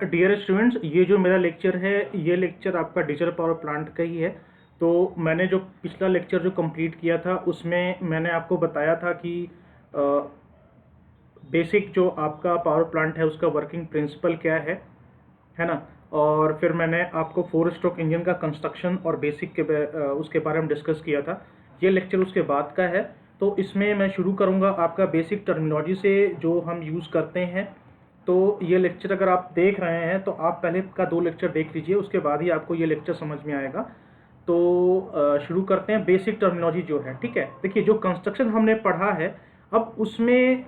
Dear students, ये जो मेरा लेक्चर है ये लेक्चर आपका डिजिटल पावर प्लांट का ही है। तो मैंने जो पिछला लेक्चर जो कंप्लीट किया था उसमें मैंने आपको बताया था कि बेसिक जो आपका पावर प्लांट है उसका वर्किंग प्रिंसिपल क्या है ना। और फिर मैंने आपको 4 स्ट्रोक इंजन का कंस्ट्रक्शन और बेसिक के उसके बारे में डिस्कस किया था। ये लेक्चर उसके बाद का है। तो इसमें मैं शुरू करूँगा आपका बेसिक टर्मिनोलॉजी से जो हम यूज़ करते हैं। तो ये लेक्चर अगर आप देख रहे हैं तो आप पहले का 2 लेक्चर देख लीजिए, उसके बाद ही आपको ये लेक्चर समझ में आएगा। तो शुरू करते हैं बेसिक टर्मिनोलॉजी जो है। ठीक है, देखिए जो कंस्ट्रक्शन हमने पढ़ा है, अब उसमें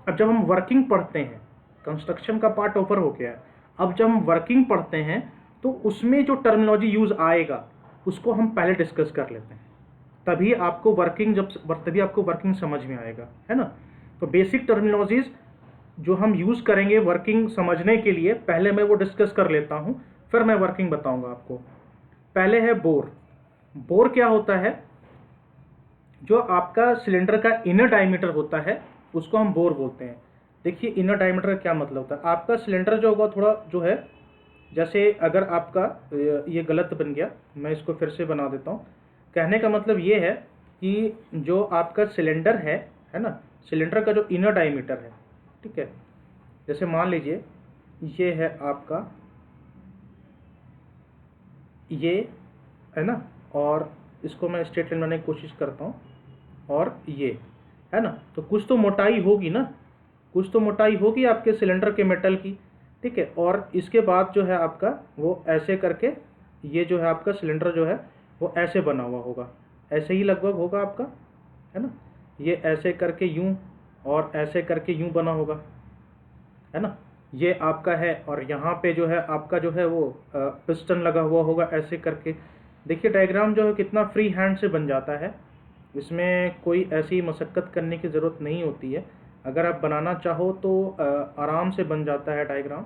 अब जब हम वर्किंग पढ़ते हैं, कंस्ट्रक्शन का पार्ट ओवर हो गया है, अब जब हम वर्किंग पढ़ते हैं तो उसमें जो टर्मिनोलॉजी यूज़ आएगा उसको हम पहले डिस्कस कर लेते हैं, तभी आपको वर्किंग समझ में आएगा, है ना। तो बेसिक टर्मिनोलॉजीज जो हम यूज़ करेंगे वर्किंग समझने के लिए, पहले मैं वो डिस्कस कर लेता हूँ, फिर मैं वर्किंग बताऊँगा आपको। पहले है बोर। बोर क्या होता है? जो आपका सिलेंडर का इनर डायमीटर होता है उसको हम बोर बोलते हैं। देखिए इनर डायमीटर का क्या मतलब होता है। आपका सिलेंडर जो होगा थोड़ा जो है, जैसे अगर आपका ये गलत बन गया, मैं इसको फिर से बना देता हूँ। कहने का मतलब ये है कि जो आपका सिलेंडर है ना, सिलेंडर का जो इनर डायमीटर है, ठीक है, जैसे मान लीजिए ये है आपका, ये है ना, और इसको मैं स्ट्रेट लाइन बनाने की कोशिश करता हूँ, और ये है ना, तो कुछ तो मोटाई होगी ना, कुछ तो मोटाई होगी आपके सिलेंडर के मेटल की, ठीक है। और इसके बाद जो है आपका वो ऐसे करके, ये जो है आपका सिलेंडर जो है वो ऐसे बना हुआ होगा, ऐसे ही लगभग होगा आपका, है ना। ये ऐसे करके यूं और ऐसे करके यूं बना होगा, है ना, ये आपका है। और यहाँ पे जो है आपका जो है वो पिस्टन लगा हुआ होगा ऐसे करके। देखिए डायग्राम जो है कितना फ्री हैंड से बन जाता है, इसमें कोई ऐसी मशक्क़त करने की ज़रूरत नहीं होती है। अगर आप बनाना चाहो तो आराम से बन जाता है डायग्राम।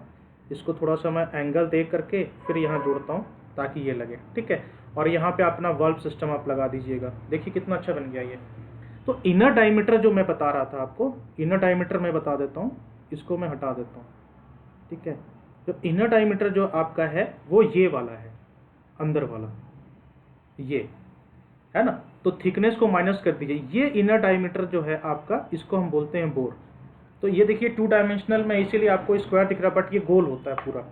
इसको थोड़ा सा मैं एंगल दे करके फिर यहाँ जोड़ता हूँ ताकि ये लगे, ठीक है। और यहाँ पे अपना वाल्व सिस्टम आप लगा दीजिएगा, देखिए कितना अच्छा बन गया ये। तो इनर डायमीटर जो मैं बता रहा था आपको, इनर डायमीटर मैं बता देता हूँ, इसको मैं हटा देता हूँ, ठीक है। जो इनर डायमीटर जो आपका है वो ये वाला है, अंदर वाला ये, है ना। तो थिकनेस को माइनस कर दीजिए, ये इनर डायमीटर जो है आपका, इसको हम बोलते हैं बोर। तो ये देखिए 2 डायमेंशनल में इसीलिए आपको स्क्वायर दिख रहा है, बट ये गोल होता है पूरा।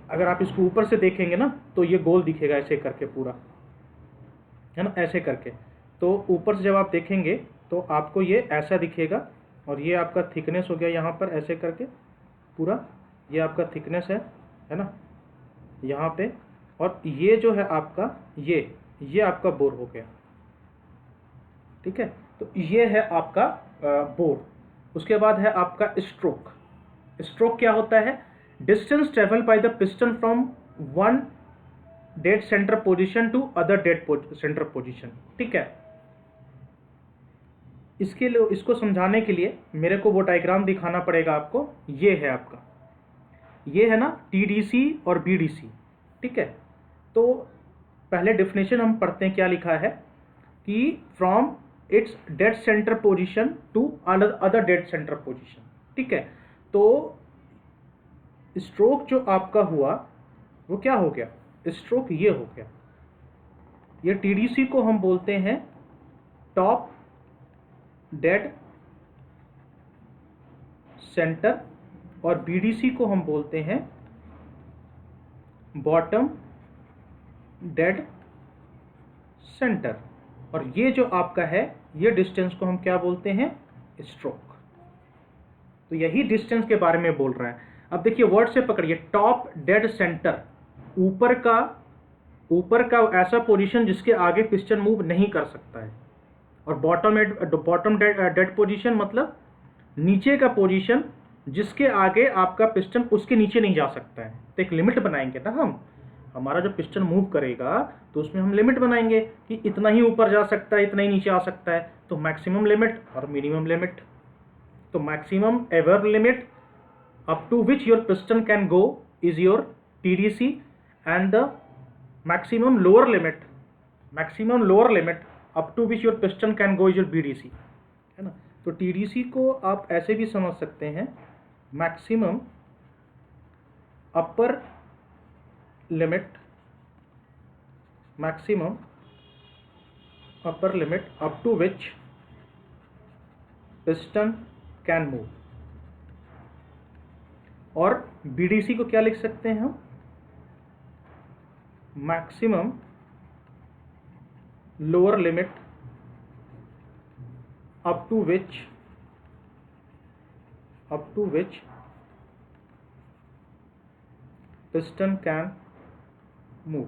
अगर आप इसको ऊपर से देखेंगे ना तो ये गोल दिखेगा ऐसे करके पूरा, है ना, ऐसे करके। तो ऊपर से जब आप देखेंगे तो आपको ये ऐसा दिखेगा, और ये आपका थिकनेस हो गया यहाँ पर ऐसे करके पूरा, ये आपका थिकनेस है ना, यहाँ पे। और ये जो है आपका ये आपका बोर हो गया, ठीक है। तो ये है आपका बोर। उसके बाद है आपका स्ट्रोक। स्ट्रोक क्या होता है? Distance travel by the piston from one dead centre position to other dead centre position, ठीक है। इसके लिए, इसको समझाने के लिए मेरे को वो डायग्राम दिखाना पड़ेगा आपको। ये है आपका, ये है ना TDC और BDC, ठीक है। तो पहले डेफिनेशन हम पढ़ते हैं, क्या लिखा है कि from its dead centre position to other dead centre position, ठीक है। तो स्ट्रोक जो आपका हुआ वो क्या हो गया? स्ट्रोक ये हो गया। ये TDC को हम बोलते हैं टॉप डेड सेंटर, और BDC को हम बोलते हैं बॉटम डेड सेंटर। और ये जो आपका है, ये डिस्टेंस को हम क्या बोलते हैं? स्ट्रोक। तो यही डिस्टेंस के बारे में बोल रहा है। अब देखिए वर्ड से पकड़िए, टॉप डेड सेंटर, ऊपर का ऐसा पोजीशन जिसके आगे पिस्टन मूव नहीं कर सकता है। और बॉटम डेड पोजीशन मतलब नीचे का पोजीशन जिसके आगे आपका पिस्टन उसके नीचे नहीं जा सकता है। तो एक लिमिट बनाएंगे ना हम, हमारा जो पिस्टन मूव करेगा तो उसमें हम लिमिट बनाएंगे कि इतना ही ऊपर जा सकता है, इतना ही नीचे आ सकता है। तो मैक्सिमम लिमिट और मिनिमम लिमिट। तो maximum ever limit up to which your piston can go is your TDC, and the maximum lower limit up to which your piston can go is your BDC, है ना। तो TDC को आप ऐसे भी समझ सकते हैं, maximum upper limit, maximum upper limit up to which piston can move। और BDC को क्या लिख सकते हैं हम, maximum lower limit up to which piston can move.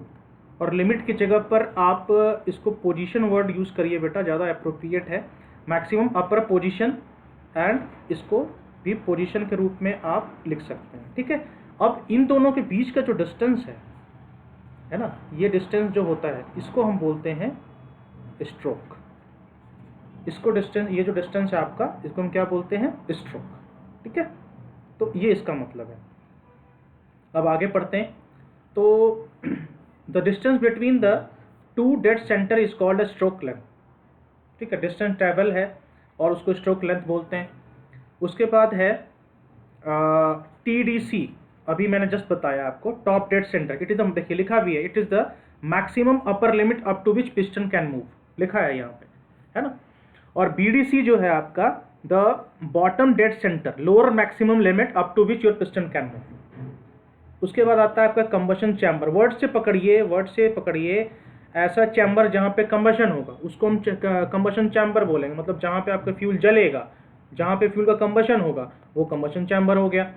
और लिमिट की जगह पर आप इसको पोजीशन वर्ड यूज करिए बेटा, ज़्यादा अप्रोप्रिएट है। मैक्सिमम अपर पोजीशन, एंड इसको भी पोजीशन के रूप में आप लिख सकते हैं, ठीक है। अब इन दोनों के बीच का जो डिस्टेंस है ना, ये डिस्टेंस जो होता है इसको हम बोलते हैं स्ट्रोक। इसको डिस्टेंस, ये जो डिस्टेंस है आपका, इसको हम क्या बोलते हैं, स्ट्रोक, ठीक है। तो ये इसका मतलब है। अब आगे पढ़ते हैं। तो the distance between the two dead centre is called a stroke length, ठीक है। डिस्टेंस ट्रेवल है और उसको स्ट्रोक लेंथ बोलते हैं। उसके बाद है TDC, अभी मैंने जस्ट बताया आपको, top dead centre. It is the, देखिए लिखा भी है, it is the maximum upper limit up to which piston can move, लिखा है यहाँ पे, है ना। और BDC जो है आपका, the bottom dead centre, lower maximum limit up to which your piston can move. उसके बाद आता है आपका कंबशन चैम्बर। वर्ड से पकड़िए ऐसा चैम्बर जहाँ पे कंबशन होगा उसको हम कंबशन चैम्बर बोलेंगे। मतलब जहाँ पे आपका फ्यूल जलेगा, जहाँ पे फ्यूल का कंबशन होगा वो कंबशन चैम्बर हो गया।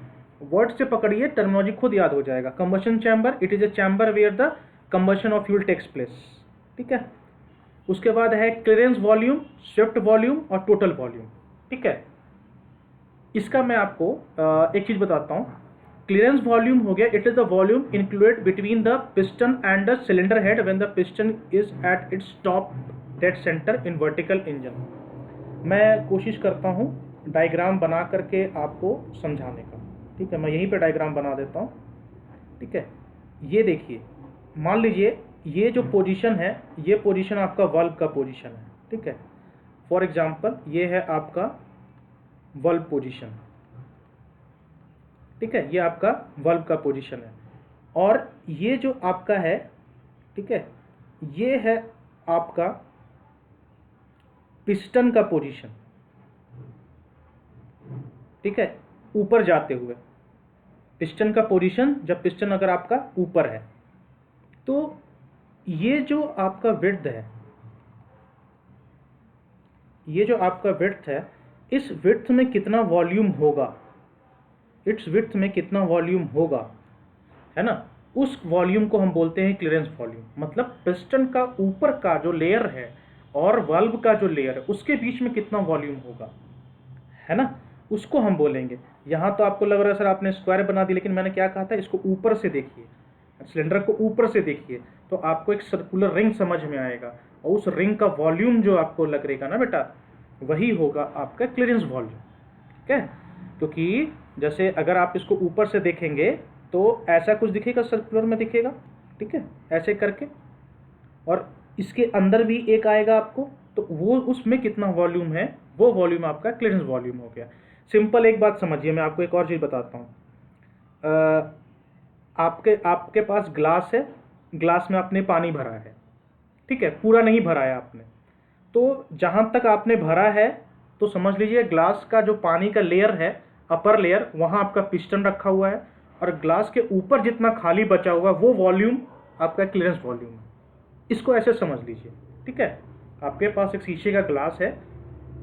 वर्ड से पकड़िए, टर्मिनोलॉजी खुद याद हो जाएगा। Combustion chamber, it is a chamber where the combustion of fuel takes place, ठीक है। उसके बाद है क्लियरेंस वॉल्यूम, स्वेप्ट वॉल्यूम और टोटल वॉल्यूम, ठीक है। इसका मैं आपको एक चीज बताता हूँ। क्लियरेंस वॉल्यूम हो गया, it is the volume included between the piston and the cylinder head when the piston is at its top dead centre in vertical engine. मैं कोशिश करता हूँ डायग्राम बना करके आपको समझाने का, ठीक है। मैं यहीं पे डायग्राम बना देता हूँ, ठीक है। ये देखिए, मान लीजिए ये जो पोजीशन है, ये पोजीशन आपका वाल्व का पोजीशन है, ठीक है। फॉर एग्जांपल ये है आपका वाल्व पोजीशन, ठीक है। ये आपका वाल्व का पोजीशन है। और ये जो आपका है, ठीक है, ये है आपका पिस्टन का पोजीशन, ठीक है, ऊपर जाते हुए। पिस्टन का पोजीशन, जब पिस्टन अगर आपका ऊपर है, तो ये जो आपका विड्थ है, ये जो आपका विड्थ है, इस विड्थ में कितना वॉल्यूम होगा, इट्स विड्थ में कितना वॉल्यूम होगा, है ना, उस वॉल्यूम को हम बोलते हैं क्लियरेंस वॉल्यूम। मतलब पिस्टन का ऊपर का जो लेयर है और वाल्व का जो लेयर है उसके बीच में कितना वॉल्यूम होगा, है ना, उसको हम बोलेंगे। यहाँ तो आपको लग रहा है सर आपने स्क्वायर बना दी, लेकिन मैंने क्या कहा था, इसको ऊपर से देखिए, सिलेंडर को ऊपर से देखिए तो आपको एक सर्कुलर रिंग समझ में आएगा, और उस रिंग का वॉल्यूम जो आपको लग रहेगा ना बेटा, वही होगा आपका क्लियरेंस वॉल्यूम, ठीक है। क्योंकि जैसे अगर आप इसको ऊपर से देखेंगे तो ऐसा कुछ दिखेगा, सर्कुलर में दिखेगा, ठीक है, ऐसे करके, और इसके अंदर भी एक आएगा आपको, तो वो उसमें कितना वॉल्यूम है, वो वॉल्यूम आपका क्लियरेंस वॉल्यूम हो गया। सिंपल एक बात समझिए, मैं आपको एक और चीज़ बताता हूँ। आपके पास ग्लास है, ग्लास में आपने पानी भरा है, ठीक है, पूरा नहीं भरा है आपने, तो जहाँ तक आपने भरा है तो समझ लीजिए ग्लास का जो पानी का लेयर है, अपर लेयर, वहाँ आपका पिस्टन रखा हुआ है, और ग्लास के ऊपर जितना खाली बचा हुआ वो वॉल्यूम आपका क्लियरेंस वॉल्यूम है। इसको ऐसे समझ लीजिए, ठीक है। आपके पास एक शीशे का ग्लास है,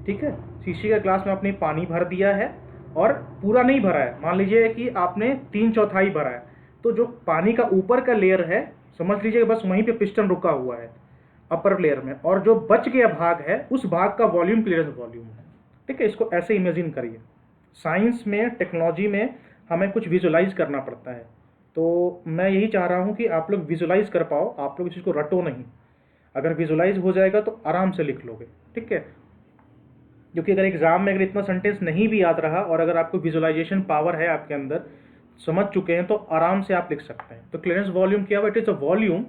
ठीक है, शीशे के ग्लास में आपने पानी भर दिया है और पूरा नहीं भरा है, मान लीजिए कि आपने 3/4 भरा है, तो जो पानी का ऊपर का लेयर है समझ लीजिए बस वहीं पे पिस्टन रुका हुआ है अपर लेयर में, और जो बच गया भाग है उस भाग का वॉल्यूम क्लियरेंस वॉल्यूम है, ठीक है। इसको ऐसे इमेजिन करिए। साइंस में, टेक्नोलॉजी में हमें कुछ विजुलाइज करना पड़ता है, तो मैं यही चाह रहा हूँ कि आप लोग विजुलाइज कर पाओ, आप लोग इस चीज़ को रटो नहीं। अगर विजुलाइज हो जाएगा तो आराम से लिख लोगे, ठीक है। क्योंकि अगर एग्जाम में अगर इतना सेंटेंस नहीं भी याद रहा और अगर आपको विजुलाइजेशन पावर है आपके अंदर, समझ चुके हैं, तो आराम से आप लिख सकते हैं। तो क्लियरेंस वॉल्यूम क्या हुआ, it is a volume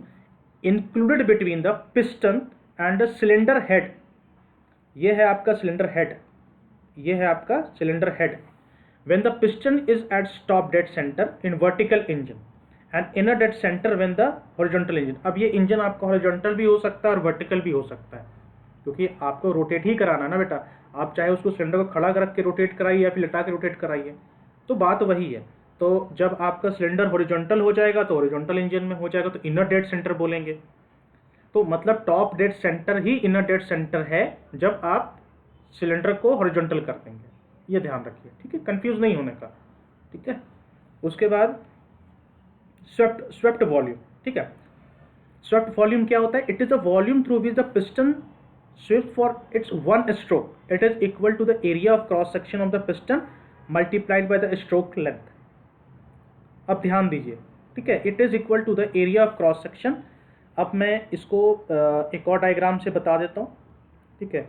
included between the piston and the cylinder head. ये है आपका सिलेंडर हेड, ये है आपका cylinder head, when the piston is at stop dead centre in vertical engine and inner dead centre when the horizontal engine. अब ये engine आपका horizontal भी हो सकता है और वर्टिकल भी हो सकता है, क्योंकि आपको रोटेट ही कराना ना बेटा। आप चाहे उसको सिलेंडर को खड़ा रख के रोटेट कराइए या फिर लटा के रोटेट कराइए, तो बात वही है। तो जब आपका सिलेंडर हॉरिजॉन्टल हो जाएगा तो हॉरिजॉन्टल इंजन में हो जाएगा, तो इनर डेड सेंटर बोलेंगे। तो मतलब टॉप डेड सेंटर ही इनर डेड सेंटर है जब आप सिलेंडर को हॉरिजॉन्टल कर देंगे, ये ध्यान रखिए, ठीक है, कंफ्यूज नहीं होने का, ठीक है। उसके बाद स्वेप्ट वॉल्यूम, ठीक है। स्वेप्ट वॉल्यूम क्या होता है? It is a volume through which the piston swept for its one stroke, it is equal to the area of cross section of the piston multiplied by the stroke length. अब ध्यान दीजिए, ठीक है, it is equal to the area of cross section. अब मैं इसको एक और डायग्राम से बता देता हूँ, ठीक है।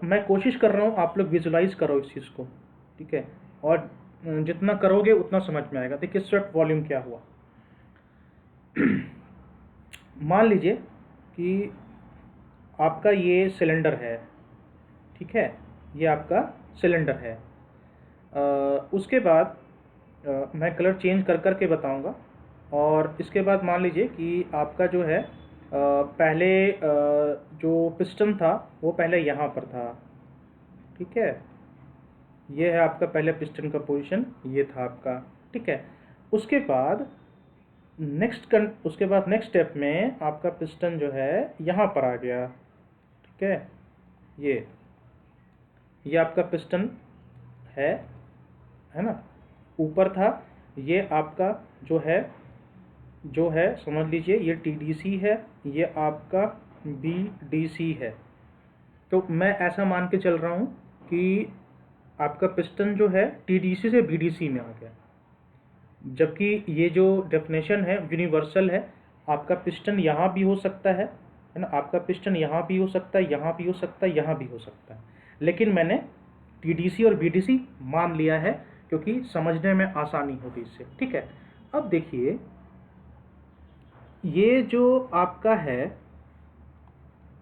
मैं कोशिश कर रहा हूँ आप लोग विजुलाइज करो इस चीज़ को, ठीक है, और जितना करोगे उतना समझ में आएगा। देखिए स्वेप्ट वॉल्यूम क्या हुआ। मान लीजिए कि आपका ये सिलेंडर है, ठीक है, ये आपका सिलेंडर है। उसके बाद मैं कलर चेंज कर कर के बताऊंगा। और इसके बाद मान लीजिए कि आपका जो है पहले जो पिस्टन था वो पहले यहाँ पर था, ठीक है, ये है आपका पहले पिस्टन का पोजीशन, ये था आपका, ठीक है। उसके बाद नेक्स्ट स्टेप में आपका पिस्टन जो है यहाँ पर आ गया, ठीक है, ये आपका पिस्टन है ना, ऊपर था। ये आपका जो है समझ लीजिए ये TDC है, ये आपका BDC है। तो मैं ऐसा मान के चल रहा हूँ कि आपका पिस्टन जो है TDC से BDC में आ गया, जबकि ये जो डेफिनेशन है यूनिवर्सल है। आपका पिस्टन यहाँ भी हो सकता है ना, आपका पिस्टन यहाँ भी हो सकता है, यहाँ भी हो सकता है, यहाँ भी हो सकता है, लेकिन मैंने TDC और BDC मान लिया है क्योंकि समझने में आसानी होती इससे, ठीक है। अब देखिए ये जो आपका है,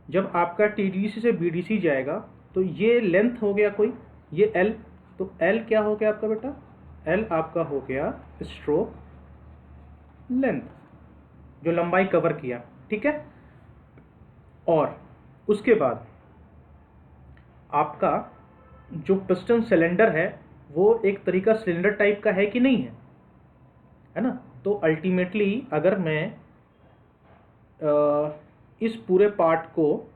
जब आपका TDC से BDC जाएगा तो ये लेंथ हो गया कोई, ये L, तो L क्या हो गया आपका बेटा? L आपका हो गया स्ट्रोक लेंथ, जो लंबाई कवर किया, ठीक है। और उसके बाद आपका जो पिस्टन सिलेंडर है वो एक तरीका सिलेंडर टाइप का है कि नहीं है ना। तो अल्टीमेटली अगर मैं इस पूरे पार्ट को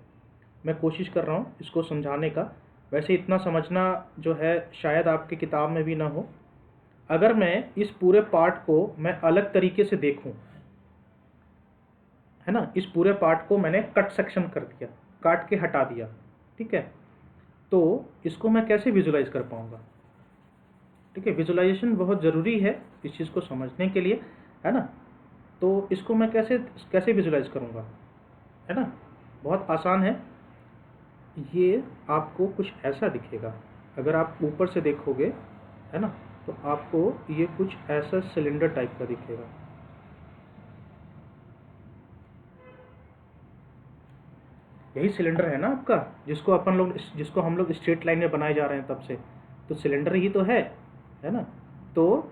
मैं कोशिश कर रहा हूँ इसको समझाने का, वैसे इतना समझना जो है शायद आपकी किताब में भी ना हो। अगर मैं इस पूरे पार्ट को मैं अलग तरीके से देखूं, है ना, इस पूरे पार्ट को मैंने कट सेक्शन कर दिया, काट के हटा दिया, ठीक है, तो इसको मैं कैसे विजुलाइज कर पाऊंगा? ठीक है, विजुलाइजेशन बहुत ज़रूरी है इस चीज़ को समझने के लिए, है ना। तो इसको मैं कैसे विजुलाइज करूंगा, है ना, बहुत आसान है। ये आपको कुछ ऐसा दिखेगा, अगर आप ऊपर से देखोगे, है ना, तो आपको ये कुछ ऐसा सिलेंडर टाइप का दिखेगा। यही सिलेंडर है ना आपका, जिसको हम लोग स्ट्रेट लाइन में बनाए जा रहे हैं तब से, तो सिलेंडर ही तो है ना। तो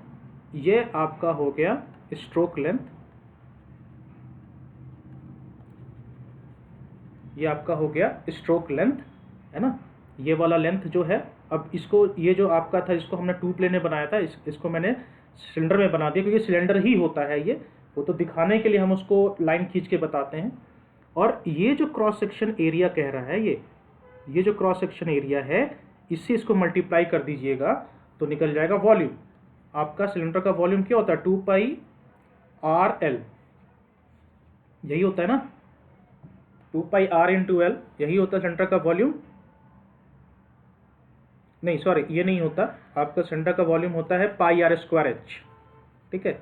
ये आपका हो गया स्ट्रोक लेंथ, ये आपका हो गया स्ट्रोक लेंथ, है ना, ये वाला लेंथ जो है। अब इसको, ये जो आपका था जिसको हमने टू प्लेन में बनाया था, इसको मैंने सिलेंडर में बना दिया, क्योंकि सिलेंडर ही होता है ये, वो तो दिखाने के लिए हम उसको लाइन खींच के बताते हैं। और ये जो क्रॉस सेक्शन एरिया कह रहा है, ये जो क्रॉस सेक्शन एरिया है, इससे इसको मल्टीप्लाई कर दीजिएगा तो निकल जाएगा वॉल्यूम। आपका सिलेंडर का वॉल्यूम क्या होता है? 2πr/L, यही होता है ना, 2πr/L, यही होता है सिलेंडर का वॉल्यूम। नहीं सॉरी, ये नहीं होता, आपका सिलेंडर का वॉल्यूम होता है πr²H, ठीक है,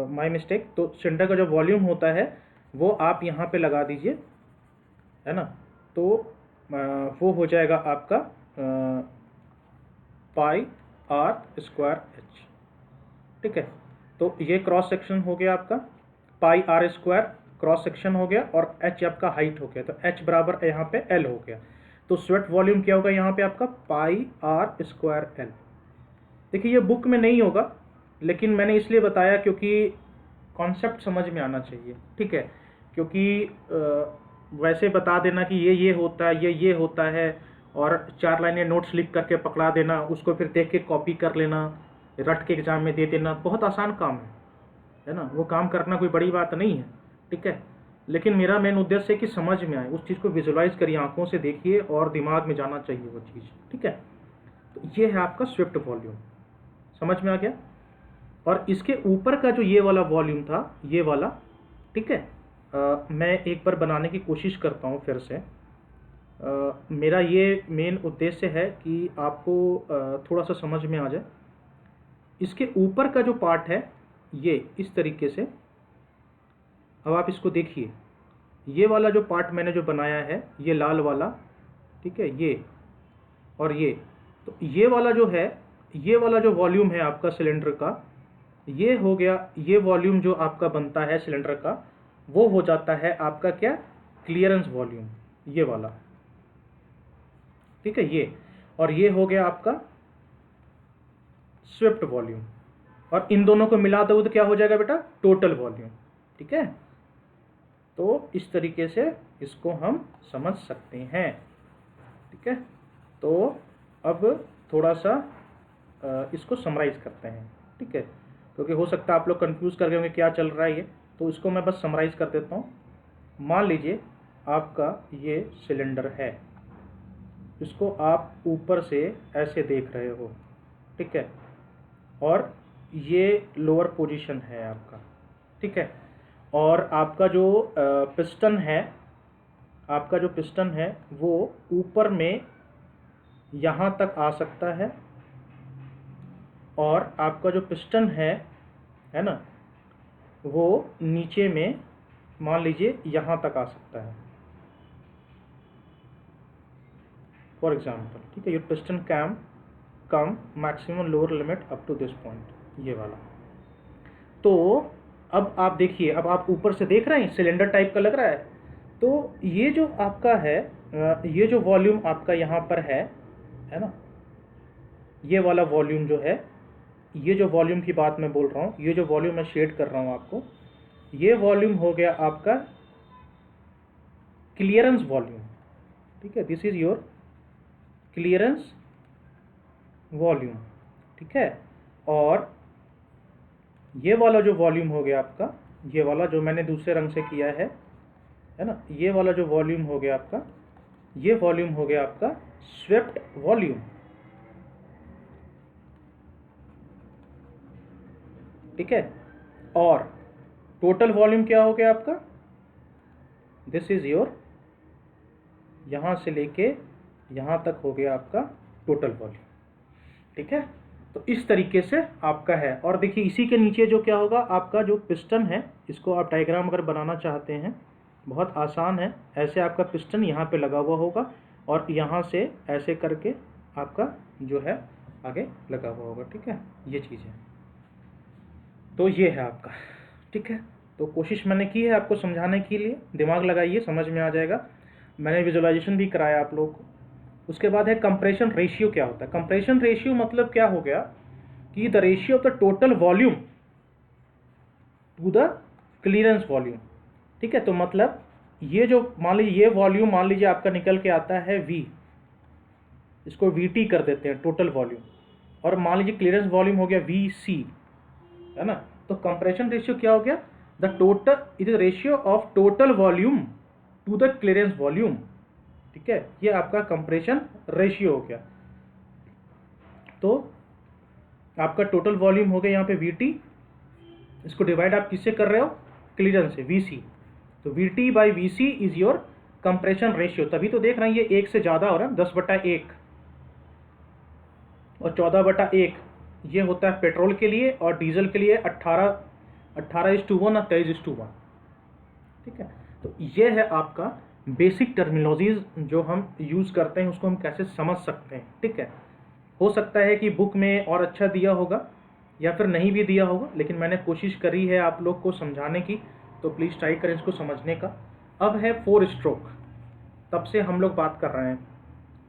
माय मिस्टेक। तो सिलेंडर का जो वॉल्यूम होता है वो आप यहाँ पे लगा दीजिए, है ना, तो वो हो जाएगा आपका πr²H, ठीक है। तो ये क्रॉस सेक्शन हो गया आपका, πr² क्रॉस सेक्शन हो गया और H आपका हाइट हो गया, तो H बराबर यहाँ पे L हो गया। तो स्वेट वॉल्यूम क्या होगा यहाँ पे आपका? πr²L। देखिए ये बुक में नहीं होगा, लेकिन मैंने इसलिए बताया क्योंकि कॉन्सेप्ट समझ में आना चाहिए, ठीक है। क्योंकि वैसे बता देना कि ये होता है, ये होता है, और 4 लाइनें नोट्स लिख करके पकड़ा देना, उसको फिर देख के कॉपी कर लेना, रट के एग्ज़ाम में दे देना, बहुत आसान काम है ना। वो काम करना कोई बड़ी बात नहीं है, ठीक है। लेकिन मेरा मेन उद्देश्य है कि समझ में आए, उस चीज़ को विजुलाइज करिए, आंखों से देखिए और दिमाग में जाना चाहिए वो चीज़, ठीक है। तो ये है आपका स्विफ्ट वॉल्यूम, समझ में आ गया। और इसके ऊपर का जो ये वाला वॉल्यूम था, ये वाला, ठीक है, मैं एक बार बनाने की कोशिश करता हूँ फिर से। मेरा ये मेन उद्देश्य है कि आपको थोड़ा सा समझ में आ जाए। इसके ऊपर का जो पार्ट है ये इस तरीके से, अब आप इसको देखिए, ये वाला जो पार्ट मैंने जो बनाया है, ये लाल वाला, ठीक है, ये और ये, तो ये वाला जो है, ये वाला जो वॉल्यूम है आपका सिलेंडर का, ये हो गया, ये वॉल्यूम जो आपका बनता है सिलेंडर का, वो हो जाता है आपका क्या, क्लियरेंस वॉल्यूम, ये वाला, ठीक है, ये। और ये हो गया आपका स्विफ्ट वॉल्यूम, और इन दोनों को मिला दो तो क्या हो जाएगा बेटा, टोटल वॉल्यूम, ठीक है। तो इस तरीके से इसको हम समझ सकते हैं, ठीक है। तो अब थोड़ा सा इसको समराइज करते हैं, ठीक है, क्योंकि हो सकता है आप लोग कंफ्यूज कर गए होंगे क्या चल रहा है ये, तो इसको मैं बस समराइज कर देता हूँ। मान लीजिए आपका ये सिलेंडर है, इसको आप ऊपर से ऐसे देख रहे हो, ठीक है, और ये लोअर पोजीशन है आपका, ठीक है। और आपका जो पिस्टन है, आपका जो पिस्टन है वो ऊपर में यहाँ तक आ सकता है, और आपका जो पिस्टन है ना, वो नीचे में मान लीजिए यहाँ तक आ सकता है, फॉर एग्जाम्पल, ठीक है। Your piston can come maximum lower limit up to this point, ये वाला। तो अब आप देखिए, अब आप ऊपर से देख रहे हैं, सिलेंडर टाइप का लग रहा है। तो ये जो आपका है, ये जो वॉल्यूम आपका यहाँ पर है ना, ये वाला वॉल्यूम जो है, ये जो वॉल्यूम की बात मैं बोल रहा हूँ, ये जो वॉल्यूम मैं शेड कर रहा हूँ आपको, ये वॉल्यूम हो गया आपका क्लियरेंस वॉल्यूम, ठीक है। This is your clearance volume, ठीक है। और ये वाला जो वॉल्यूम हो गया आपका, ये वाला जो मैंने दूसरे रंग से किया है ना, ये वाला जो वॉल्यूम हो गया आपका, ये वॉल्यूम हो गया आपका स्विफ्ट वॉल्यूम, ठीक है। और टोटल वॉल्यूम क्या हो गया आपका, दिस इज योर, यहाँ से लेके यहाँ तक हो गया आपका टोटल वॉल्यूम, ठीक है। तो इस तरीके से आपका है। और देखिए इसी के नीचे जो क्या होगा, आपका जो पिस्टन है, इसको आप डायग्राम अगर बनाना चाहते हैं, बहुत आसान है। ऐसे आपका पिस्टन यहाँ पे लगा हुआ होगा, और यहाँ से ऐसे करके आपका जो है आगे लगा हुआ होगा, ठीक है, ये चीज़ है। तो ये है आपका, ठीक है। तो कोशिश मैंने की है आपको समझाने के लिए, दिमाग लगाइए, समझ में आ जाएगा। मैंने विजुअलाइजेशन भी कराया आप लोग को। उसके बाद है कंप्रेशन रेशियो क्या होता है। कंप्रेशन रेशियो मतलब क्या हो गया कि the ratio of the total volume to the clearance volume, ठीक है। तो मतलब ये जो मान लीजिए ये वॉल्यूम मान लीजिए आपका निकल के आता है V, इसको VT कर देते हैं टोटल वॉल्यूम, और मान लीजिए क्लियरेंस वॉल्यूम हो गया VC, है ना। तो कंप्रेशन रेशियो क्या हो गया, the total it is ratio of total volume to the clearance volume, ठीक है। ये आपका कंप्रेशन रेशियो हो गया। तो आपका टोटल वॉल्यूम हो गया यहाँ पे VT, इसको डिवाइड आप किससे कर रहे हो, क्लियरेंस से, VC। तो VT by VC is your compression ratio. तभी तो देख रहे हैं ये 1 से ज़्यादा हो रहा है, 10/1 और 14/1 ये होता है पेट्रोल के लिए, और डीजल के लिए 18:1 और 23:1, ठीक है। तो ये है आपका बेसिक टर्मिनोलॉजीज जो हम यूज़ करते हैं, उसको हम कैसे समझ सकते हैं, ठीक है। हो सकता है कि बुक में और अच्छा दिया होगा या फिर नहीं भी दिया होगा, लेकिन मैंने कोशिश करी है आप लोग को समझाने की, तो प्लीज़ ट्राई करें इसको समझने का। अब है 4 स्ट्रोक, तब से हम लोग बात कर रहे हैं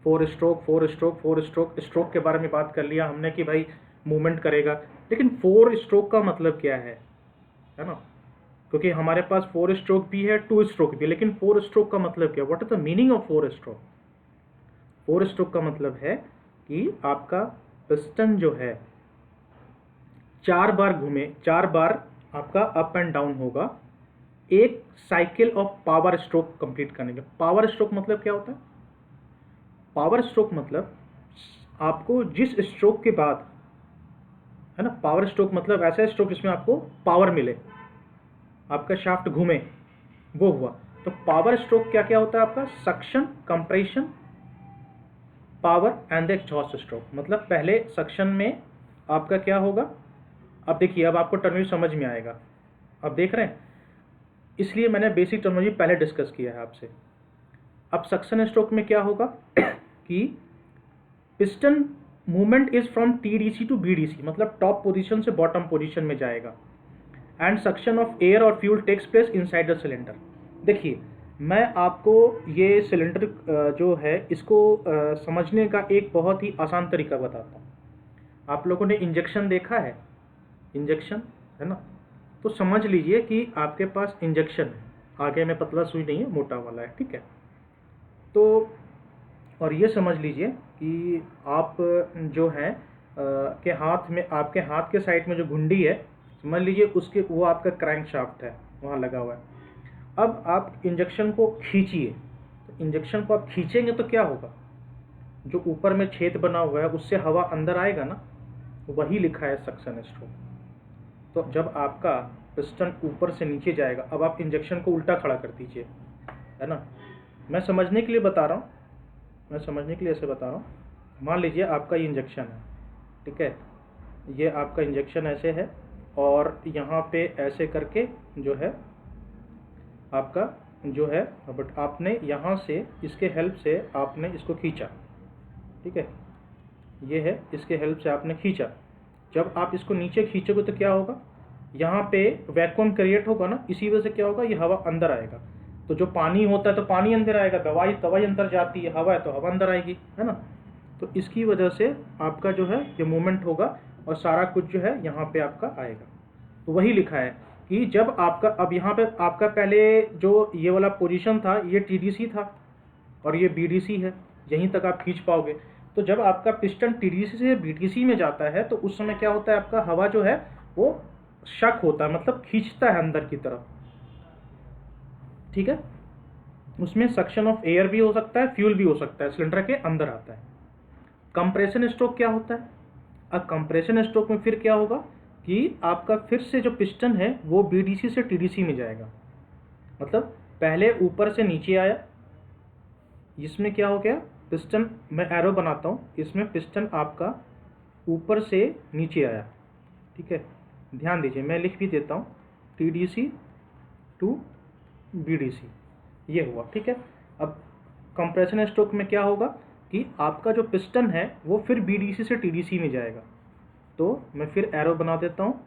4 स्ट्रोक 4 स्ट्रोक 4 स्ट्रोक। स्ट्रोक के बारे में बात कर लिया हमने कि भाई मूवमेंट करेगा। लेकिन 4 स्ट्रोक का मतलब क्या है ना, क्योंकि हमारे पास 4 स्ट्रोक भी है, 2 स्ट्रोक भी है, लेकिन 4 स्ट्रोक का मतलब क्या, what is the meaning of 4 stroke? 4 stroke का मतलब है कि आपका पिस्टन जो है 4 बार घूमे, 4 बार आपका अप एंड डाउन होगा एक cycle of power stroke complete करने के। पावर स्ट्रोक मतलब क्या होता है? पावर स्ट्रोक मतलब आपको जिस स्ट्रोक के बाद, है ना, पावर स्ट्रोक मतलब ऐसा स्ट्रोक जिसमें आपको पावर मिले, आपका शाफ्ट घूमे, वो हुआ। तो पावर स्ट्रोक क्या क्या होता है आपका? Suction, compression, power and the exhaust stroke. मतलब पहले सक्शन में आपका क्या होगा, अब देखिए, अब आपको टर्मिनोलॉजी समझ में आएगा, अब देख रहे हैं, इसलिए मैंने बेसिक टर्मिनोलॉजी पहले डिस्कस किया है आपसे। अब सक्शन स्ट्रोक में क्या होगा कि piston movement is from TDC to BDC, मतलब टॉप पोजीशन से बॉटम पोजीशन में जाएगा, एंड सक्शन ऑफ एयर और fuel takes place inside the cylinder. देखिए, मैं आपको ये सिलेंडर जो है इसको समझने का एक बहुत ही आसान तरीका बताता हूँ। आप लोगों ने इंजेक्शन देखा है? इंजेक्शन, है ना? तो समझ लीजिए कि आपके पास इंजेक्शन है, आगे में पतला सुई नहीं है, मोटा वाला है, ठीक है? तो और ये समझ लीजिए कि आप जो है के हाथ में, आपके हाथ के साइड में जो घुंडी है, समझ लीजिए उसके, वो आपका क्रैंक शाफ्ट है, वहाँ लगा हुआ है। अब आप इंजेक्शन को खींचिए, तो इंजेक्शन को आप खींचेंगे तो क्या होगा, जो ऊपर में छेद बना हुआ है उससे हवा अंदर आएगा ना, वही लिखा है सक्शन स्ट्रोक। तो जब आपका पिस्टन ऊपर से नीचे जाएगा, अब आप इंजेक्शन को उल्टा खड़ा कर दीजिए, है ना? मैं समझने के लिए बता रहा हूँ, मैं समझने के लिए ऐसे बता रहा हूँ। मान लीजिए आपका ये इंजेक्शन है, ठीक है, ये आपका इंजेक्शन ऐसे है, और यहाँ पे ऐसे करके जो है आपका जो है, बट आपने यहाँ से इसके हेल्प से आपने इसको खींचा, ठीक है, ये है, इसके हेल्प से आपने खींचा। जब आप इसको नीचे खींचोगे तो क्या होगा, यहाँ पे वैक्यूम क्रिएट होगा ना, इसी वजह से क्या होगा, ये हवा अंदर आएगा। तो जो पानी होता है तो पानी अंदर आएगा, दवाई अंदर जाती है, हवा है तो हवा अंदर आएगी, है ना? तो इसकी वजह से आपका जो है ये मूवमेंट होगा, और सारा कुछ जो है यहाँ पे आपका आएगा। तो वही लिखा है कि जब आपका, अब यहाँ पे आपका पहले जो ये वाला पोजीशन था ये टीडीसी था, और ये बीडीसी है, यहीं तक आप खींच पाओगे। तो जब आपका पिस्टन टीडीसी से बीडीसी में जाता है तो उस समय क्या होता है, आपका हवा जो है वो शक होता है, मतलब खींचता है अंदर की तरफ, ठीक है? उसमें सक्शन ऑफ एयर भी हो सकता है, फ्यूल भी हो सकता है, सिलेंडर के अंदर आता है। कंप्रेशन स्ट्रोक क्या होता है? अब कंप्रेशन स्ट्रोक में फिर क्या होगा कि आपका फिर से जो पिस्टन है वो बीडीसी से टीडीसी में जाएगा, मतलब पहले ऊपर से नीचे आया, इसमें क्या हो गया, पिस्टन, मैं एरो बनाता हूँ, इसमें पिस्टन आपका ऊपर से नीचे आया, ठीक है? ध्यान दीजिए, मैं लिख भी देता हूँ, टीडीसी टू बीडीसी, ये हुआ, ठीक है? अब कंप्रेशन स्ट्रोक में क्या होगा कि आपका जो पिस्टन है वो फिर बीडीसी से टीडीसी में जाएगा। तो मैं फिर एरो बना देता हूँ,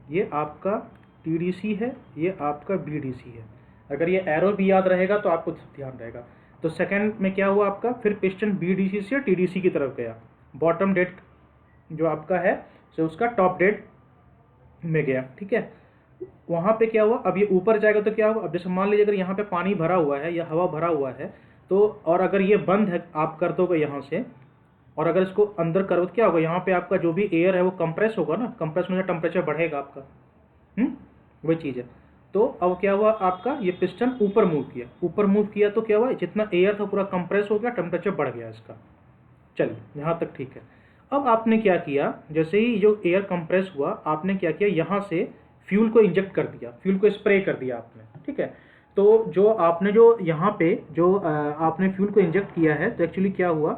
ये आपका टीडीसी है, ये आपका बीडीसी है। अगर ये एरो भी याद रहेगा तो आपको ध्यान रहेगा। तो सेकंड में क्या हुआ आपका, फिर पिस्टन बीडीसी से टीडीसी की तरफ गया, बॉटम डेड जो आपका है तो उसका टॉप डेड में गया, ठीक है? वहाँ पे क्या हुआ, अब ये ऊपर जाएगा तो क्या होगा, अब जैसे मान लीजिए अगर यहाँ पे पानी भरा हुआ है या हवा भरा हुआ है, तो और अगर ये बंद है, आप कर दोगे यहाँ से, और अगर इसको अंदर करो तो क्या होगा, यहाँ पे आपका जो भी एयर है वो कंप्रेस होगा ना, कंप्रेस में टेम्परेचर बढ़ेगा आपका, वही चीज़ है। तो अब क्या हुआ आपका, ये पिस्टन ऊपर मूव किया, ऊपर मूव किया तो क्या हुआ, जितना एयर था पूरा कंप्रेस हो गया, टेम्परेचर बढ़ गया इसका। चलिए यहाँ तक ठीक है। अब आपने क्या किया, जैसे ही जो एयर कंप्रेस हुआ, आपने क्या किया, यहाँ से फ्यूल को इंजेक्ट कर दिया, फ्यूल को स्प्रे कर दिया आपने, ठीक है? तो जो आपने जो यहाँ पे जो आपने फ्यूल को इंजेक्ट किया है, तो एक्चुअली क्या हुआ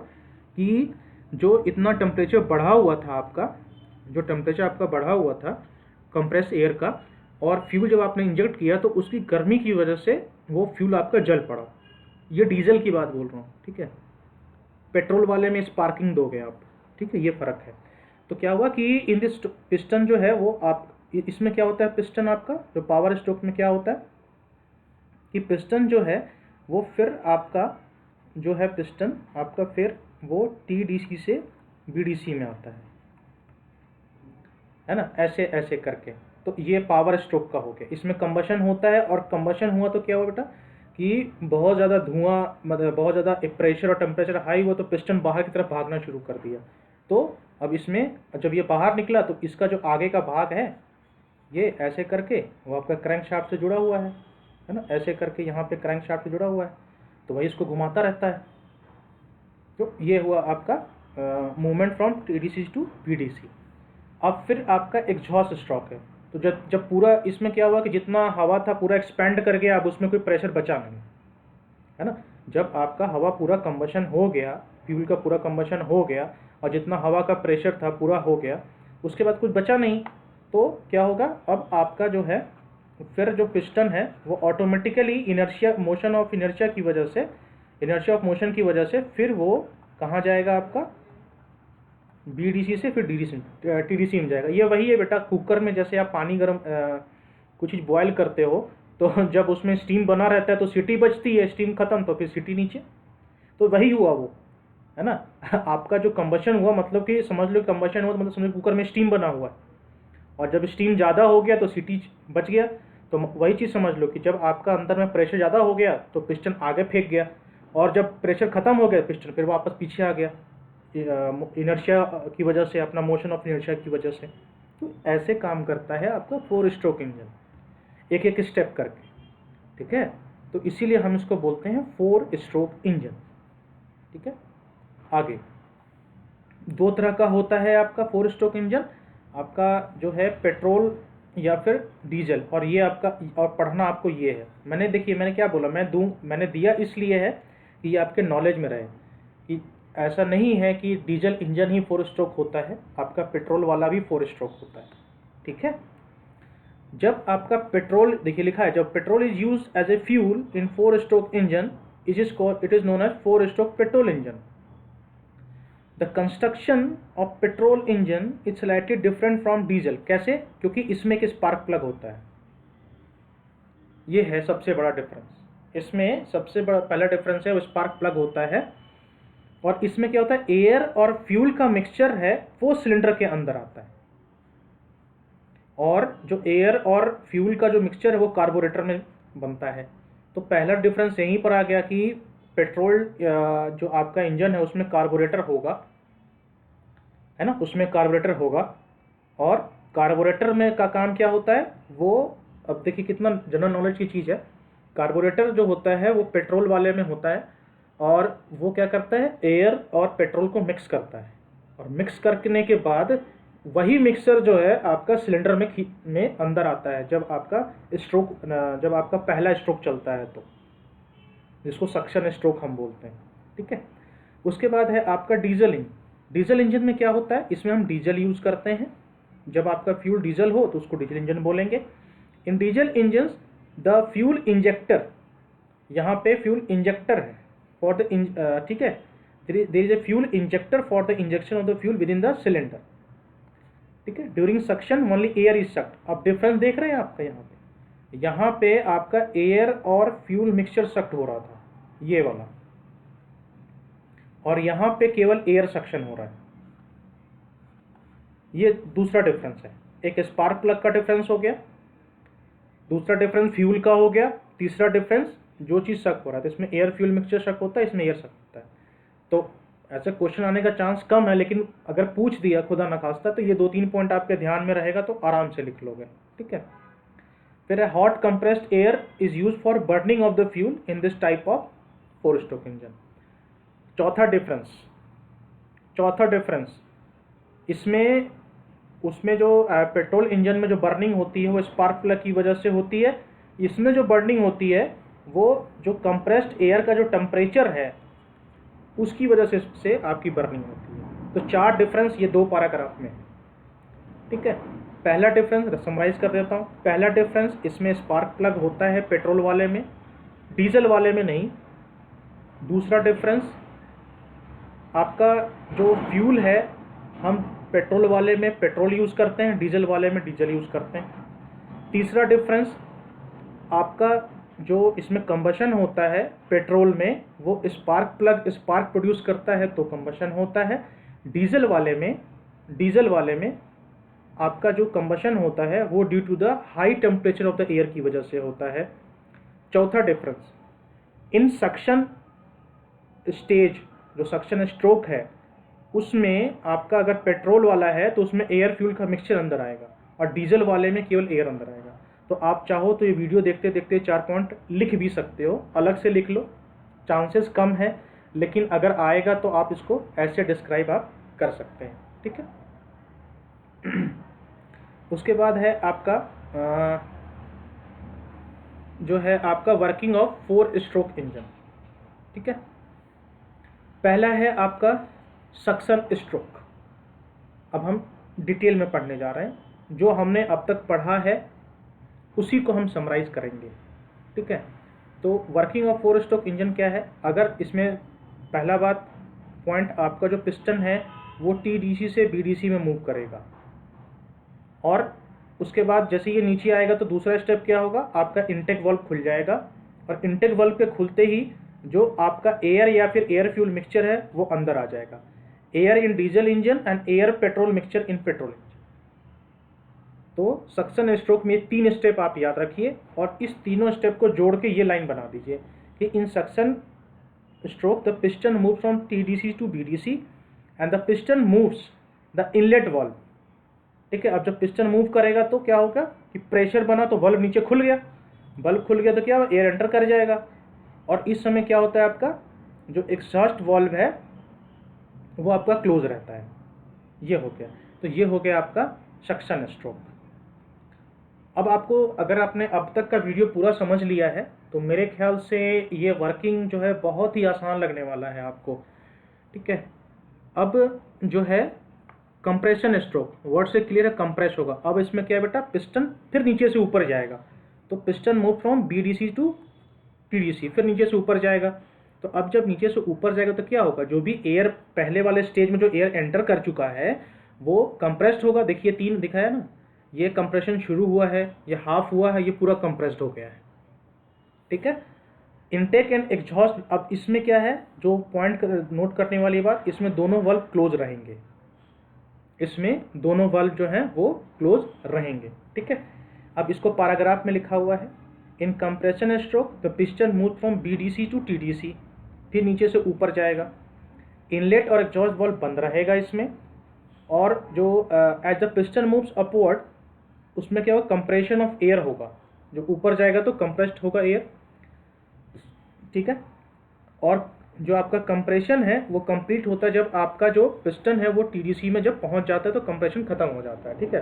कि जो इतना टेम्परेचर बढ़ा हुआ था आपका, जो टेम्परेचर आपका बढ़ा हुआ था कंप्रेस एयर का, और फ्यूल जब आपने इंजेक्ट किया तो उसकी गर्मी की वजह से वो फ्यूल आपका जल पड़ा। ये डीजल की बात बोल रहा हूँ, ठीक है? पेट्रोल वाले में स्पार्किंग दोगे आप, ठीक है? ये फ़र्क है। तो क्या हुआ कि इन दिस पिस्टन जो है वो आप, इसमें क्या होता है, पिस्टन आपका जो पावर स्ट्रोक में क्या होता है कि पिस्टन जो है वो फिर आपका जो है, पिस्टन आपका फिर वो टीडीसी से बीडीसी में आता है, है ना, ऐसे ऐसे करके। तो ये पावर स्ट्रोक का हो गया। इसमें कंबशन होता है, और कंबशन हुआ तो क्या हुआ बेटा कि बहुत ज़्यादा धुआं, मतलब बहुत ज़्यादा प्रेशर और टेम्परेचर हाई हुआ, तो पिस्टन बाहर की तरफ भागना शुरू कर दिया। तो अब इसमें जब ये बाहर निकला तो इसका जो आगे का भाग है ये ऐसे करके वो आपका क्रैंक शाफ्ट से जुड़ा हुआ है ना, ऐसे करके यहाँ पे क्रैंक शाफ्ट से जुड़ा हुआ है, तो वही इसको घुमाता रहता है। तो ये हुआ आपका movement from TDC to PDC. अब फिर आपका एग्जॉस्ट स्ट्रोक है। तो जब जब पूरा इसमें क्या हुआ कि जितना हवा था पूरा एक्सपेंड कर गया, अब उसमें कोई प्रेशर बचा नहीं, है ना। जब आपका हवा पूरा कंबशन हो गया, फ्यूल का पूरा कंबशन हो गया, और जितना हवा का प्रेशर था पूरा हो गया, उसके बाद कुछ बचा नहीं, तो क्या होगा, अब आपका जो है फिर जो पिस्टन है वो automatically inertia motion of inertia की वजह से, इनर्शिया ऑफ मोशन की वजह से फिर वो कहाँ जाएगा, आपका बीडीसी से फिर डीडीसी टीडीसी में जाएगा। ये वही है बेटा, कुकर में जैसे आप पानी गर्म कुछ चीज़ बॉयल करते हो, तो जब उसमें स्टीम बना रहता है तो सीटी बजती है, स्टीम खत्म तो फिर सीटी नीचे, तो वही हुआ वो, है ना। आपका जो कंबशन हुआ, मतलब कि समझ लो कंबशन हुआ तो मतलब समझ लो कुकर में स्टीम बना हुआ है, और जब स्टीम ज़्यादा हो गया तो सीटी बच गया। तो वही चीज़ समझ लो कि जब आपका अंदर में प्रेशर ज़्यादा हो गया तो पिस्टन आगे फेंक गया, और जब प्रेशर ख़त्म हो गया पिस्टन फिर वापस पीछे आ गया, इनर्शिया की वजह से, अपना मोशन ऑफ इनर्शिया की वजह से। तो ऐसे काम करता है आपका 4 स्ट्रोक इंजन, एक एक स्टेप करके, ठीक है। तो इसीलिए हम इसको बोलते हैं 4 स्ट्रोक इंजन, ठीक है। आगे 2 तरह का होता है आपका 4 स्ट्रोक इंजन, आपका जो है पेट्रोल या फिर डीजल, और ये आपका, और पढ़ना आपको ये है। मैंने देखिए मैंने क्या बोला, मैंने दिया इसलिए है कि ये आपके नॉलेज में रहे कि ऐसा नहीं है कि डीजल इंजन ही 4 स्ट्रोक होता है, आपका पेट्रोल वाला भी 4 स्ट्रोक होता है, ठीक है। जब आपका पेट्रोल, देखिए लिखा है, जब petrol is use as a fuel in 4 stroke engine it is known as 4 stroke petrol engine. The construction of petrol engine is slightly different from diesel. कैसे? क्योंकि इसमें एक स्पार्क प्लग होता है, ये है सबसे बड़ा डिफरेंस। इसमें सबसे बड़ा पहला डिफरेंस है वो स्पार्क प्लग होता है, और इसमें क्या होता है, एयर और फ्यूल का मिक्सचर है वो सिलेंडर के अंदर आता है, और जो एयर और फ्यूल का जो मिक्सचर है वो कार्बोरेटर में बनता है। तो पहला डिफरेंस यहीं पर आ गया कि पेट्रोल जो आपका इंजन है उसमें कार्बोरेटर होगा, है ना, उसमें कार्बोरेटर होगा। और कार्बोरेटर में का काम क्या होता है वो, अब देखिए कितना जनरल नॉलेज की चीज़ है। कार्बोरेटर जो होता है वो पेट्रोल वाले में होता है, और वो क्या करता है, एयर और पेट्रोल को मिक्स करता है, और मिक्स करने के बाद वही मिक्सर जो है आपका सिलेंडर में अंदर आता है जब आपका पहला स्ट्रोक चलता है, तो जिसको सक्शन स्ट्रोक हम बोलते हैं, ठीक है। उसके बाद है आपका डीजल इंजन। डीजल इंजन में क्या होता है, इसमें हम डीजल यूज़ करते हैं। जब आपका फ्यूल डीजल हो तो उसको डीजल इंजन बोलेंगे। In diesel engine the fuel injector, यहाँ पे फ्यूल इंजेक्टर है फॉर द, ठीक है, there is a fuel injector for the injection of the fuel within the cylinder, ठीक है। During suction only air is sucked. अब difference देख रहे हैं आपका, यहाँ पे आपका एयर और फ्यूल मिक्सचर सक्ट हो रहा था, ये वाला, और यहाँ पे केवल एयर सक्शन हो रहा है। ये दूसरा डिफरेंस है। एक स्पार्क प्लग का डिफरेंस हो गया, दूसरा डिफरेंस फ्यूल का हो गया, तीसरा डिफरेंस जो चीज़ शक हो रहा था, इसमें एयर फ्यूल मिक्सचर शक होता है, इसमें एयर शक होता है। तो ऐसा क्वेश्चन आने का चांस कम है, लेकिन अगर पूछ दिया खुदा न खास्ता तो ये 2-3 पॉइंट आपके ध्यान में रहेगा तो आराम से लिख लोगे, ठीक है। फिर है hot compressed air is use for burning of the fuel in this type of 4 stroke engine. चौथा डिफरेंस इसमें, उसमें जो पेट्रोल इंजन में जो बर्निंग होती है वो स्पार्क प्लग की वजह से होती है। इसमें जो बर्निंग होती है वो जो कंप्रेस्ड एयर का जो टेम्परेचर है उसकी वजह से आपकी बर्निंग होती है। तो 4 डिफरेंस ये 2 पैराग्राफ में, ठीक है। पहला डिफरेंस समराइज कर देता हूँ। पहला डिफरेंस, इसमें स्पार्क प्लग होता है पेट्रोल वाले में, डीजल वाले में नहीं। दूसरा डिफरेंस, आपका जो फ्यूल है हम पेट्रोल वाले में पेट्रोल यूज़ करते हैं, डीजल वाले में डीजल यूज़ करते हैं। तीसरा डिफरेंस, आपका जो इसमें कंबशन होता है पेट्रोल में वो स्पार्क प्रोड्यूस करता है तो कंबशन होता है। डीजल वाले में आपका जो कंबशन होता है वो due to the high temperature of the air की वजह से होता है। चौथा डिफरेंस, इन सक्शन स्टेज, जो सक्शन स्ट्रोक है उसमें आपका अगर पेट्रोल वाला है तो उसमें एयर फ्यूल का मिक्सचर अंदर आएगा और डीजल वाले में केवल एयर अंदर आएगा। तो आप चाहो तो ये वीडियो देखते देखते 4 पॉइंट लिख भी सकते हो, अलग से लिख लो, चांसेस कम है, लेकिन अगर आएगा तो आप इसको ऐसे डिस्क्राइब आप कर सकते हैं। ठीक है। उसके बाद है आपका जो है आपका वर्किंग ऑफ 4 स्ट्रोक इंजन। ठीक है। पहला है आपका सक्शन स्ट्रोक। अब हम डिटेल में पढ़ने जा रहे हैं, जो हमने अब तक पढ़ा है उसी को हम समराइज करेंगे। ठीक है। तो वर्किंग ऑफ 4 स्ट्रोक इंजन क्या है, अगर इसमें पहला बात पॉइंट, आपका जो पिस्टन है वो टीडीसी से बीडीसी में मूव करेगा, और उसके बाद जैसे ये नीचे आएगा तो दूसरा स्टेप क्या होगा, आपका इंटेक वाल्व खुल जाएगा, और इंटेक वाल्व के खुलते ही जो आपका एयर या फिर एयर फ्यूल मिक्सचर है वो अंदर आ जाएगा। Air in diesel engine and air petrol mixture in petrol engine. तो सक्शन स्ट्रोक में 3 स्टेप आप याद रखिए, और इस तीनों स्टेप को जोड़ के ये लाइन बना दीजिए कि इन suction stroke the piston moves from TDC to BDC and the piston moves the inlet valve। ठीक है। अब जब पिस्टन मूव करेगा तो क्या होगा कि प्रेशर बना तो वल्व नीचे खुल गया, वल्व खुल गया तो क्या हुआ, एयर एंटर कर जाएगा, और इस समय क्या होता है, आपका जो एग्जॉस्ट वाल्व है वो आपका क्लोज रहता है। ये हो गया। तो ये हो गया आपका सक्शन स्ट्रोक। अब आपको, अगर आपने अब तक का वीडियो पूरा समझ लिया है तो मेरे ख्याल से ये वर्किंग जो है बहुत ही आसान लगने वाला है आपको। ठीक है। अब जो है कंप्रेशन स्ट्रोक, वर्ड से क्लियर है, कंप्रेस होगा। अब इसमें क्या है बेटा, पिस्टन फिर नीचे से ऊपर जाएगा, तो piston move from BDC to TDC, फिर नीचे से ऊपर जाएगा। तो अब जब नीचे से ऊपर जाएगा तो क्या होगा, जो भी एयर पहले वाले स्टेज में जो एयर एंटर कर चुका है वो कंप्रेस्ड होगा। देखिए 3 दिखाया ना, ये कंप्रेशन शुरू हुआ है, ये हाफ हुआ है, ये पूरा कंप्रेस्ड हो गया है। ठीक है। इनटेक एंड एग्जॉस्ट, अब इसमें क्या है, जो पॉइंट नोट करने वाली बात, इसमें दोनों वाल्व क्लोज रहेंगे, इसमें दोनों वाल्व जो हैं वो क्लोज रहेंगे। ठीक है। अब इसको पैराग्राफ में लिखा हुआ है, in compression stroke the piston move from BDC to TDC, फिर नीचे से ऊपर जाएगा, इनलेट और एग्जॉस्ट वाल्व बंद रहेगा इसमें, और जो as the piston moves upward उसमें क्या होगा, कंप्रेशन ऑफ एयर होगा, जो ऊपर जाएगा तो कंप्रेस्ड होगा एयर। ठीक है। और जो आपका कंप्रेशन है वो कंप्लीट होता है जब आपका जो पिस्टन है वो टीडीसी में जब पहुंच जाता है तो कंप्रेशन खत्म हो जाता है। ठीक है।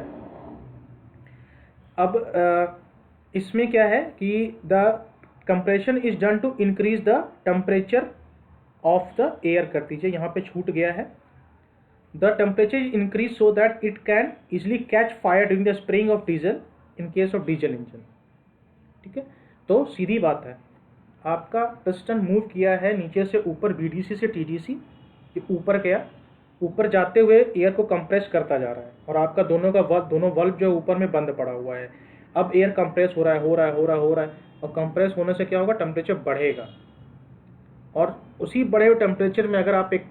अब इसमें क्या है कि the compression is done to increase the temperature of the air, कर दीजिए, यहाँ पे छूट गया है, the temperature is increase so that it can easily catch fire during the spraying of diesel in case of diesel engine. ठीक है। तो सीधी बात है, आपका पिस्टन मूव किया है नीचे से ऊपर बीडीसी से टीडीसी, ये ऊपर गया, ऊपर जाते हुए एयर को कंप्रेस करता जा रहा है, और आपका दोनों वाल्व जो ऊपर में बंद पड़ा हुआ है। अब एयर कंप्रेस हो रहा है, और कंप्रेस होने से क्या होगा, टेम्परेचर बढ़ेगा, और उसी बढ़े हुए टेम्परेचर में अगर आप एक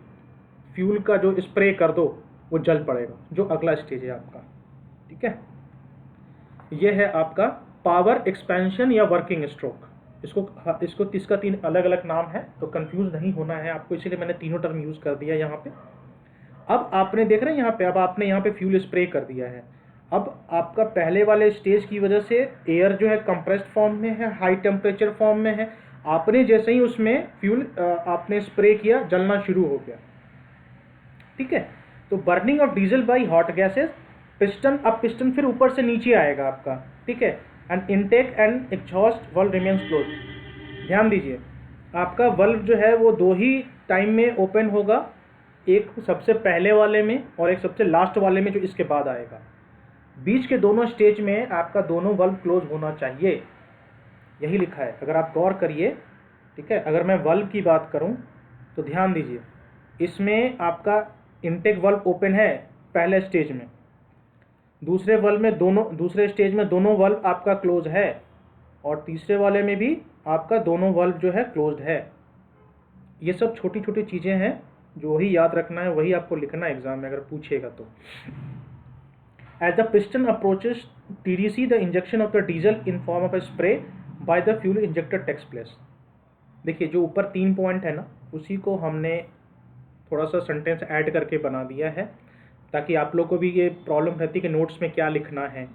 फ्यूल का जो स्प्रे कर दो वो जल पड़ेगा, जो अगला स्टेज है आपका। ठीक है। ये है आपका पावर एक्सपेंशन या वर्किंग स्ट्रोक। इसको इसका 3 अलग अलग नाम है, तो कंफ्यूज नहीं होना है आपको, इसीलिए मैंने तीनों टर्म यूज कर दिया यहाँ पे। अब आपने देख रहे हैं यहाँ पे, अब आपने यहाँ पे फ्यूल स्प्रे कर दिया है। अब आपका पहले वाले स्टेज की वजह से एयर जो है कंप्रेस्ड फॉर्म में है, हाई टेम्परेचर फॉर्म में है, आपने जैसे ही उसमें फ्यूल आपने स्प्रे किया, जलना शुरू हो गया। ठीक है। तो burning of diesel by hot gases, piston, अब पिस्टन फिर ऊपर से नीचे आएगा आपका। ठीक है। And intake and exhaust valve remains close. ध्यान दीजिए, आपका वाल्व जो है वो 2 ही टाइम में ओपन होगा, एक सबसे पहले वाले में और एक सबसे लास्ट वाले में जो इसके बाद आएगा। बीच के दोनों स्टेज में आपका दोनों वाल्व क्लोज होना चाहिए, यही लिखा है, अगर आप गौर करिए। ठीक है। अगर मैं वाल्व की बात करूं तो ध्यान दीजिए, इसमें आपका इनटेक वाल्व ओपन है पहले स्टेज में, दूसरे स्टेज में दोनों वाल्व आपका क्लोज है, और तीसरे वाले में भी आपका दोनों वाल्व जो है क्लोज्ड है। ये सब छोटी छोटी चीज़ें हैं जो वही याद रखना है, वही आपको लिखना है एग्जाम में अगर पूछेगा तो। As the piston approaches TDC the injection of the diesel in form of a spray by the fuel injector takes place. देखिए जो ऊपर 3 पॉइंट है ना, उसी को हमने थोड़ा सा सेंटेंस ऐड करके बना दिया है ताकि आप लोग को भी ये प्रॉब्लम रहती कि नोट्स में क्या लिखना है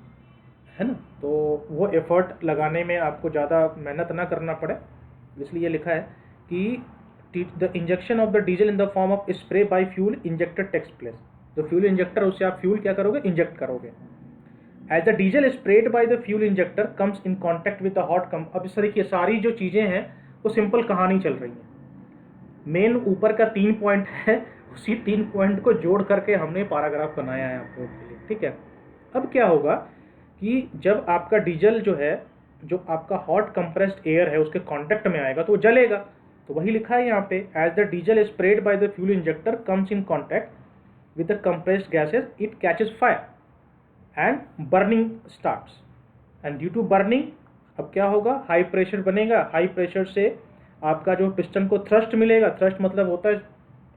ना, तो वो एफर्ट लगाने में आपको ज़्यादा मेहनत ना करना पड़े, इसलिए लिखा है कि the injection of the diesel in the form of spray by fuel injector takes place. तो फ्यूल इंजेक्टर, उससे आप फ्यूल क्या करोगे, इंजेक्ट करोगे। As the diesel spread by the fuel injector comes in contact with the hot come. अब इस तरह की सारी जो चीज़ें हैं वो सिंपल कहानी चल रही है। मेन ऊपर का 3 पॉइंट है, उसी 3 पॉइंट को जोड़ करके हमने पैराग्राफ बनाया है आप लोगों के लिए, ठीक है। अब क्या होगा कि जब आपका डीजल जो है, जो आपका हॉट कंप्रेस्ड एयर है, उसके कांटेक्ट में आएगा तो वो जलेगा। तो वही लिखा है यहाँ पे, as the diesel spread by the fuel injector comes in contact with the compressed gases it catches fire and burning starts. And due to burning अब क्या होगा, हाई प्रेशर बनेगा। हाई प्रेशर से आपका जो पिस्टन को थ्रस्ट मिलेगा, thrust मतलब होता है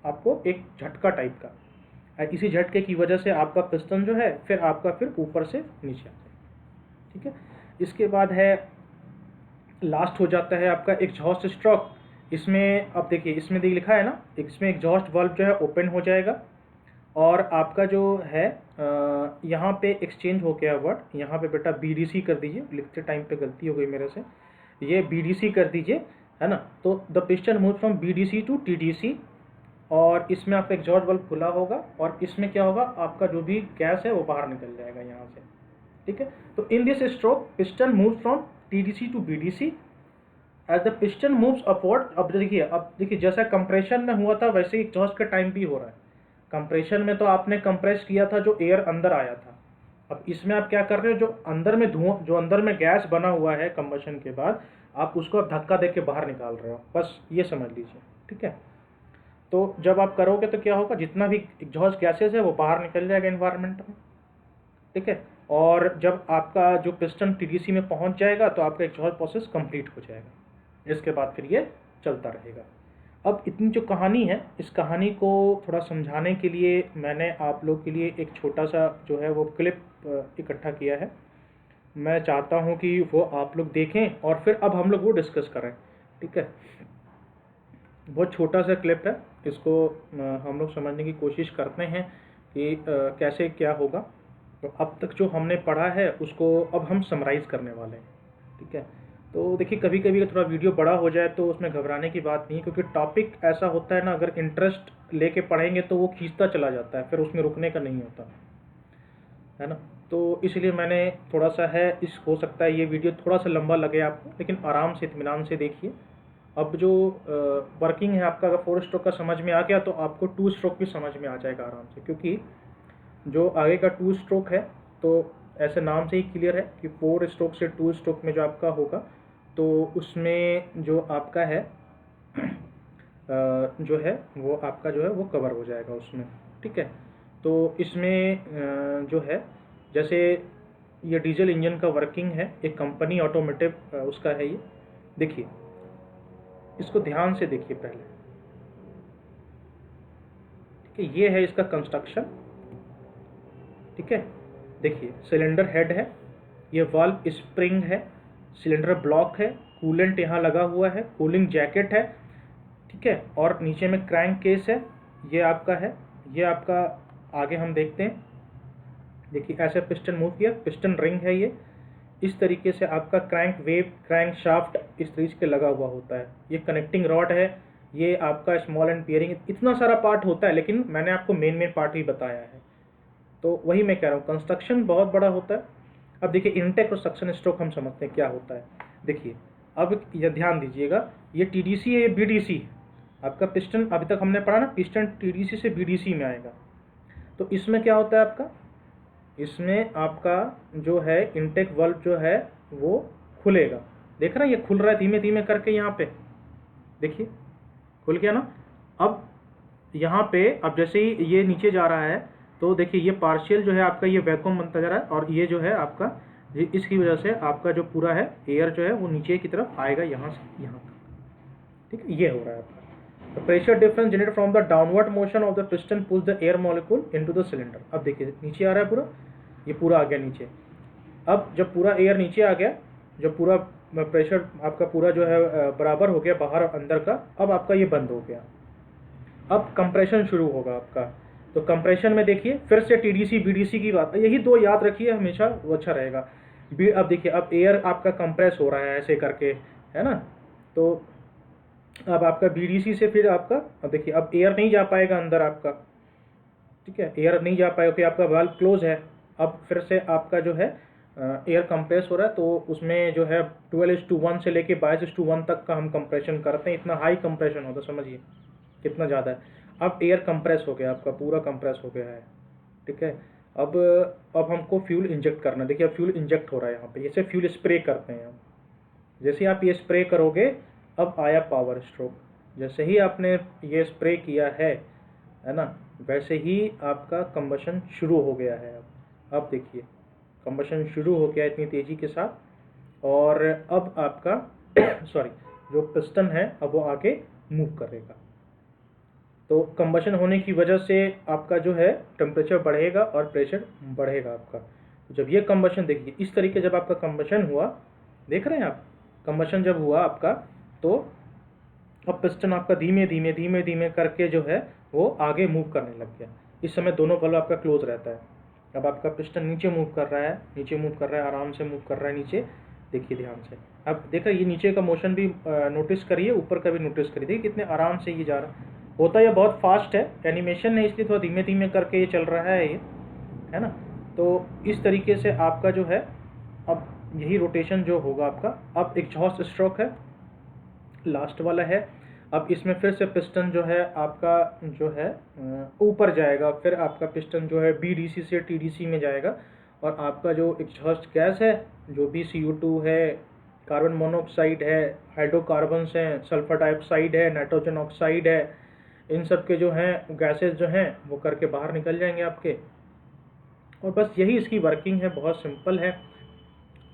आपको एक झटका टाइप का, इसी झटके की वजह से आपका पिस्टन जो है फिर ऊपर से नीचे आता है, ठीक है। इसके बाद है, लास्ट हो जाता है आपका एग्जॉस्ट स्ट्रोक। इसमें अब देखिए, इसमें लिखा है ना, इसमें एग्जॉस्ट वाल्व जो है ओपन हो जाएगा और आपका जो है यहाँ पे एक्सचेंज हो गया वर्ड, यहाँ पे बेटा BDC कर दीजिए, लिखते टाइम पे गलती हो गई मेरे से, ये BDC कर दीजिए, है ना। तो the piston move from BDC to TDC और इसमें आपका एग्जॉस्ट वाल्व खुला होगा और इसमें क्या होगा, आपका जो भी गैस है वो बाहर निकल जाएगा यहाँ से, ठीक है। तो in this stroke piston move from TDC to BDC as the piston moves upward. अब देखिए जैसा कंप्रेशन में हुआ था वैसे ही एग्जॉस्ट का टाइम भी हो रहा है। कंप्रेशन में तो आपने कंप्रेस किया था जो एयर अंदर आया था, अब इसमें आप क्या कर रहे हो, जो अंदर में धुआं, जो अंदर में गैस बना हुआ है कंबशन के बाद, आप उसको धक्का दे के बाहर निकाल रहे हो, बस ये समझ लीजिए, ठीक है। तो जब आप करोगे तो क्या होगा, जितना भी एग्जॉस्ट गैसेस है वो बाहर निकल जाएगा एनवायरनमेंट में, ठीक है। और जब आपका जो पिस्टन TDC में पहुंच जाएगा तो आपका एग्जॉस्ट प्रोसेस कंप्लीट हो जाएगा। इसके बाद फिर ये चलता रहेगा। अब इतनी जो कहानी है, इस कहानी को थोड़ा समझाने के लिए मैंने आप लोग के लिए एक छोटा सा जो है वो क्लिप इकट्ठा किया है। मैं चाहता हूँ कि वो आप लोग देखें और फिर अब हम लोग वो डिस्कस करें, ठीक है। बहुत छोटा सा क्लिप है, इसको हम लोग समझने की कोशिश करते हैं कि कैसे क्या होगा। तो अब तक जो हमने पढ़ा है उसको अब हम समराइज़ करने वाले हैं, ठीक है। तो देखिए कभी कभी थोड़ा वीडियो बड़ा हो जाए तो उसमें घबराने की बात नहीं, क्योंकि टॉपिक ऐसा होता है ना, अगर इंटरेस्ट लेके पढ़ेंगे तो वो खींचता चला जाता है, फिर उसमें रुकने का नहीं होता है ना। तो इसलिए मैंने थोड़ा सा है, हो सकता है ये वीडियो थोड़ा सा लंबा लगे आपको, लेकिन आराम से इत्मीनान से देखिए। अब जो वर्किंग है आपका, अगर 4 स्ट्रोक का समझ में आ गया तो आपको 2 स्ट्रोक भी समझ में आ जाएगा आराम से, क्योंकि जो आगे का 2 स्ट्रोक है तो ऐसे नाम से ही क्लियर है कि 4 स्ट्रोक से 2 स्ट्रोक में जो आपका होगा तो उसमें जो आपका है जो है वो आपका जो है वो कवर हो जाएगा उसमें, ठीक है। तो इसमें जो है, जैसे ये डीजल इंजन का वर्किंग है, एक कंपनी ऑटोमोटिव उसका है ये। देखिए इसको ध्यान से देखिए पहले, ठीक है। ये है इसका कंस्ट्रक्शन, ठीक है। देखिए सिलेंडर हेड है, ये वाल्व स्प्रिंग है, सिलेंडर ब्लॉक है, कूलेंट यहाँ लगा हुआ है, कूलिंग जैकेट है, ठीक है। और नीचे में क्रैंक केस है, ये आपका है, ये आपका आगे हम देखते हैं। देखिए ऐसे पिस्टन मूव किया, पिस्टन रिंग है ये, इस तरीके से आपका क्रैंक वेव, क्रैंक शाफ्ट इस तरीके से लगा हुआ होता है। ये कनेक्टिंग रॉड है, ये आपका स्मॉल एंड पियरिंग, इतना सारा पार्ट होता है, लेकिन मैंने आपको मेन पार्ट ही बताया है। तो वही मैं कह रहा हूँ, कंस्ट्रक्शन बहुत बड़ा होता है। अब देखिए इनटेक और सक्शन स्ट्रोक हम समझते हैं क्या होता है। देखिए अब ये ध्यान दीजिएगा, ये TDC है, ये BDC है। आपका पिस्टन अभी तक हमने पढ़ा ना, पिस्टन TDC से BDC में आएगा। तो इसमें क्या होता है आपका, इसमें आपका जो है इनटेक वाल्व जो है वो खुलेगा। देख रहे हैं ये खुल रहा है धीमे धीमे करके, यहाँ पे देखिए खुल गया ना। अब यहाँ पे अब जैसे ही ये नीचे जा रहा है तो देखिए ये पार्शियल जो है आपका ये वैक्यूम बनता जा रहा है, और ये जो है आपका इसकी वजह से आपका जो पूरा है एयर जो है वो नीचे की तरफ आएगा यहाँ से यहाँ तक, ठीक है। ये हो रहा है आपका। The pressure difference generated from the downward motion of the piston pulls the air molecule into the cylinder. अब देखिए नीचे आ रहा है पूरा, ये पूरा आ गया नीचे। अब जब पूरा एयर नीचे आ गया, जब पूरा प्रेशर आपका पूरा जो है बराबर हो गया बाहर और अंदर का, अब आपका ये बंद हो गया। अब कंप्रेशन शुरू होगा आपका। तो कंप्रेशन में देखिए फिर से टीडीसी बीडीसी की बात, यही दो याद रखिए हमेशा, वो अच्छा रहेगा। अब देखिए अब एयर आपका कंप्रेस हो रहा है ऐसे करके, है ना। तो अब आपका बीडीसी से फिर आपका, अब देखिए अब एयर नहीं जा पाएगा अंदर आपका, ठीक है, एयर नहीं जा पाएगा क्योंकि आपका वाल्व क्लोज है। अब फिर से आपका जो है एयर कंप्रेस हो रहा है, तो उसमें जो है 12:1 से लेके 22:1 तक का हम कंप्रेशन करते हैं। इतना हाई कंप्रेशन होता है, समझिए कितना ज़्यादा है। अब एयर कंप्रेस हो गया आपका, पूरा कंप्रेस हो गया है, ठीक है। अब हमको फ्यूल इंजेक्ट करना है। देखिए अब फ्यूल इंजेक्ट हो रहा है यहाँ पे, जैसे फ्यूल स्प्रे करते हैं हम। जैसे आप ये स्प्रे करोगे, अब आया पावर स्ट्रोक। जैसे ही आपने ये स्प्रे किया है ना, वैसे ही आपका कंबशन शुरू हो गया है। अब देखिए कंबशन शुरू हो गया इतनी तेज़ी के साथ, और अब आपका सॉरी जो पिस्टन है अब वो आगे मूव करेगा। तो कंबशन होने की वजह से आपका जो है टेम्परेचर बढ़ेगा और प्रेशर बढ़ेगा आपका। तो जब ये कंबशन देखिए इस तरीके, जब आपका कंबशन हुआ, देख रहे हैं आप, कंबशन जब हुआ आपका, तो अब पिस्टन आपका धीमे धीमे धीमे धीमे करके जो है वो आगे मूव करने लग गया। इस समय दोनों वाल्व आपका क्लोज रहता है। अब आपका पिस्टन नीचे मूव कर रहा है, नीचे मूव कर रहा है, आराम से मूव कर रहा है नीचे। देखिए ध्यान से, अब देखा ये नीचे का मोशन भी नोटिस करिए, ऊपर का भी नोटिस करिए, देखिए कितने आराम से ये जा रहा है। होता ये बहुत फास्ट है, एनिमेशन है इसलिए थोड़ा धीमे धीमे करके ये चल रहा है ये, है ना। तो इस तरीके से आपका जो है अब यही रोटेशन जो होगा आपका। अब एग्जॉस्ट स्ट्रोक है, लास्ट वाला है। अब इसमें फिर से पिस्टन जो है आपका जो है ऊपर जाएगा, फिर आपका पिस्टन जो है बीडीसी से टीडीसी में जाएगा, और आपका जो एग्जॉस्ट गैस है, जो भी CO2 है, कार्बन मोनोऑक्साइड है, हाइड्रोकार्बन्स हैं, सल्फर डाइऑक्साइड है, नाइट्रोजन ऑक्साइड है, इन सब के जो हैं गैसेस जो हैं वो करके बाहर निकल जाएंगे आपके। और बस यही इसकी वर्किंग है, बहुत सिंपल है।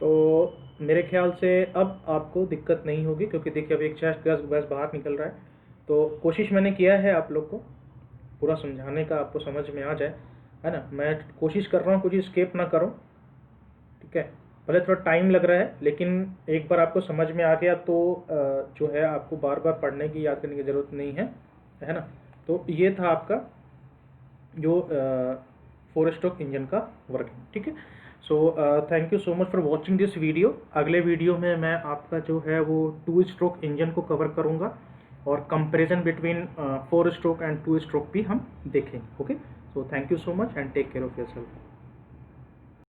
तो मेरे ख्याल से अब आपको दिक्कत नहीं होगी, क्योंकि देखिए अब एग्जॉस्ट गैस बाहर निकल रहा है। तो कोशिश मैंने किया है आप लोग को पूरा समझाने का, आपको समझ में आ जाए, है ना। मैं कोशिश कर रहा हूँ कुछ स्किप ना करूँ, ठीक है। भले थोड़ा टाइम लग रहा है, लेकिन एक बार आपको समझ में आ गया तो जो है आपको बार बार पढ़ने की, याद करने की ज़रूरत नहीं है ना। तो ये था आपका जो 4 स्ट्रोक इंजन का वर्किंग, ठीक है। सो thank you so much for watching this video. अगले वीडियो में मैं आपका जो है वो 2 स्ट्रोक इंजन को कवर करूँगा, और comparison between 4 stroke and 2 stroke भी हम देखेंगे। Okay, so thank you so much and take care of yourself.